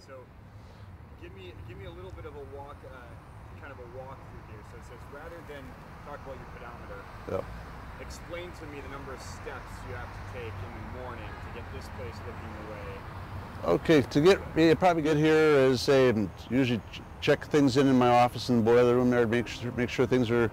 So give me a little bit of a walk, kind of a walk through here. So it says, rather than talk about your pedometer, yep, explain to me the number of steps you have to take in the morning to get this place looking the way. Okay, to get me probably get here is say usually check things in my office and boiler room there, make sure things are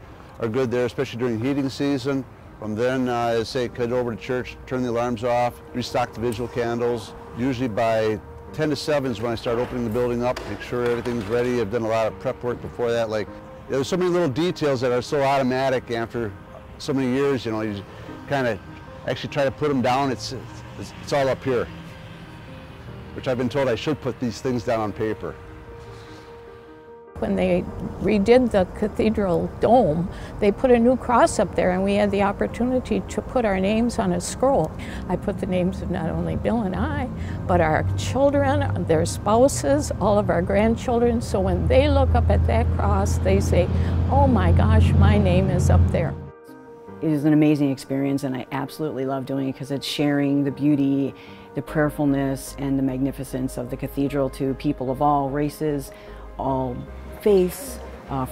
good there, especially during heating season. From then, say head over to church, turn the alarms off, restock the visual candles. Usually by 10 to 7 is when I start opening the building up, make sure everything's ready. I've done a lot of prep work before that. Like there's so many little details that are so automatic after so many years. You know, you kind of actually try to put them down. It's all up here, which I've been told I should put these things down on paper. When they redid the cathedral dome, they put a new cross up there, and we had the opportunity to put our names on a scroll. I put the names of not only Bill and I, but our children, their spouses, all of our grandchildren. So when they look up at that cross, they say, oh my gosh, my name is up there. It is an amazing experience, and I absolutely love doing it because it's sharing the beauty, the prayerfulness, and the magnificence of the cathedral to people of all races, all faiths,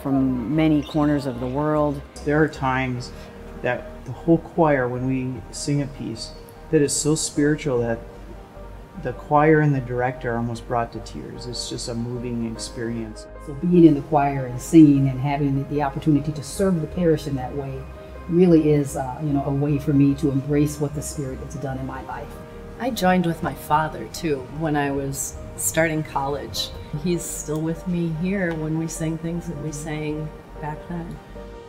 from many corners of the world. There are times that the whole choir, when we sing a piece, that is so spiritual that the choir and the director are almost brought to tears. It's just a moving experience. So being in the choir and singing and having the opportunity to serve the parish in that way really is a way for me to embrace what the Spirit has done in my life. I joined with my father too when I was starting college. He's still with me here when we sing things that we sang back then.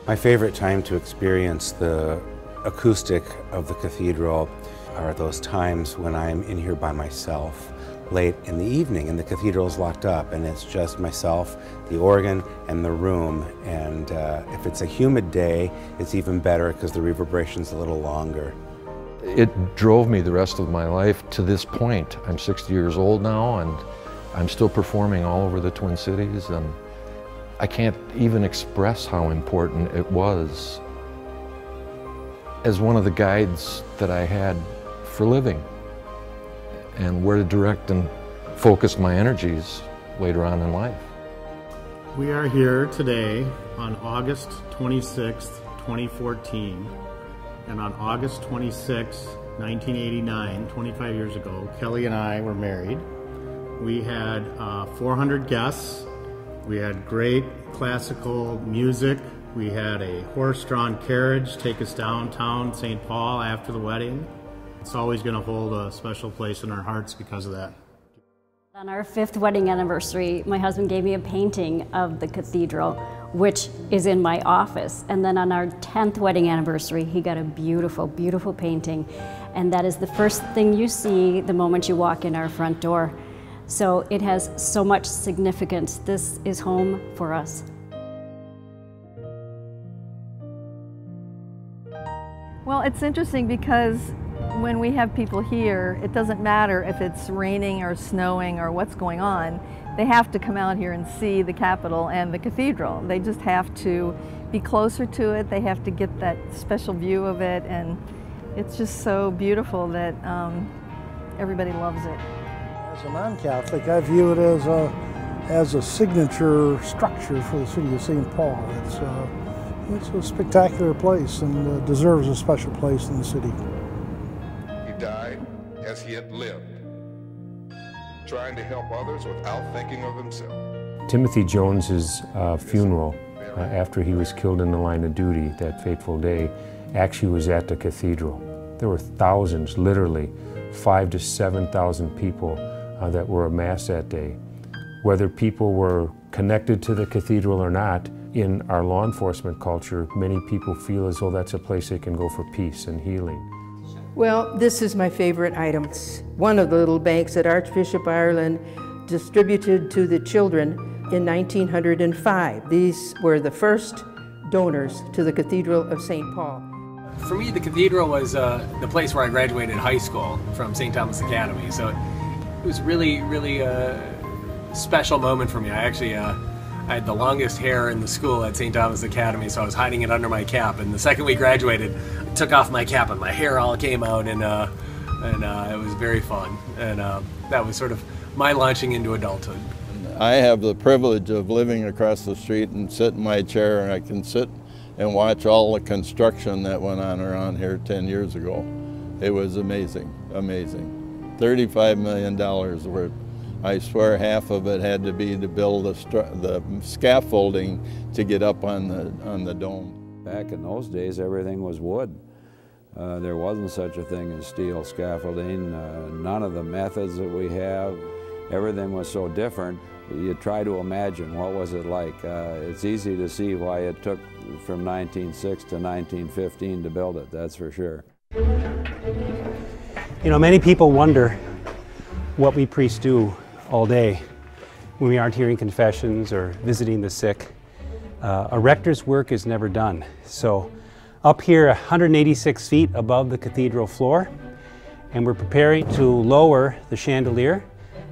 My favorite time to experience the acoustic of the cathedral are those times when I'm in here by myself late in the evening and the cathedral's locked up and it's just myself, the organ, and the room. And if it's a humid day, it's even better because the reverberation's a little longer. It drove me the rest of my life to this point. I'm 60 years old now and I'm still performing all over the Twin Cities, and I can't even express how important it was as one of the guides that I had for living and where to direct and focus my energies later on in life. We are here today on August 26th, 2014. And on August 26, 1989, 25 years ago, Kelly and I were married. We had 400 guests. We had great classical music. We had a horse-drawn carriage take us downtown Saint Paul after the wedding. It's always going to hold a special place in our hearts because of that. On our 5th wedding anniversary, my husband gave me a painting of the cathedral, which is in my office. And then on our 10th wedding anniversary, he got a beautiful, beautiful painting. And that is the first thing you see the moment you walk in our front door. So it has so much significance. This is home for us. Well, it's interesting because when we have people here, it doesn't matter if it's raining or snowing or what's going on. They have to come out here and see the Capitol and the cathedral. They just have to be closer to it. They have to get that special view of it, and it's just so beautiful that everybody loves it. As a non-Catholic, I view it as a signature structure for the city of Saint Paul. It's a spectacular place and deserves a special place in the city. He died as he had lived, trying to help others without thinking of himself. Timothy Jones's funeral, after he was killed in the line of duty that fateful day, actually was at the cathedral. There were thousands, literally 5,000 to 7,000 people that were amassed that day. Whether people were connected to the cathedral or not, in our law enforcement culture, many people feel as though that's a place they can go for peace and healing. Well, this is my favorite item. It's one of the little banks that Archbishop Ireland distributed to the children in 1905. These were the first donors to the Cathedral of Saint Paul. For me, the cathedral was the place where I graduated high school from St. Thomas Academy, so it was really a special moment for me. I actually I had the longest hair in the school at St. Thomas Academy, so I was hiding it under my cap, and the second we graduated, I took off my cap and my hair all came out, and and it was very fun, and that was sort of my launching into adulthood. I have the privilege of living across the street and sit in my chair, and I can sit and watch all the construction that went on around here 10 years ago. It was amazing, amazing. $35 million worth. I swear half of it had to be to build the scaffolding to get up on the dome. Back in those days, everything was wood. There wasn't such a thing as steel scaffolding. None of the methods that we have, everything was so different. You try to imagine what was it like. It's easy to see why it took from 1906 to 1915 to build it, that's for sure. You know, many people wonder what we priests do all day when we aren't hearing confessions or visiting the sick. A rector's work is never done. So up here 186 feet above the cathedral floor, and we're preparing to lower the chandelier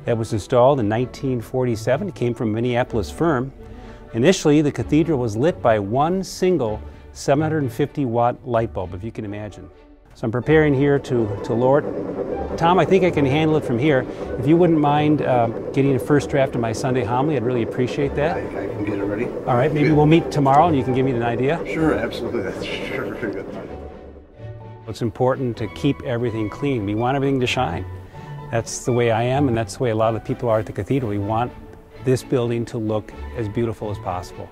that was installed in 1947. It came from a Minneapolis firm. Initially, the cathedral was lit by one single 750-watt light bulb, if you can imagine. So I'm preparing here to lower it. Tom, I think I can handle it from here. If you wouldn't mind getting a first draft of my Sunday homily, I'd really appreciate that. I can get it ready. All right, maybe we'll meet tomorrow and you can give me an idea. Sure, absolutely. That's sure very good. It's important to keep everything clean. We want everything to shine. That's the way I am, and that's the way a lot of the people are at the cathedral. We want this building to look as beautiful as possible.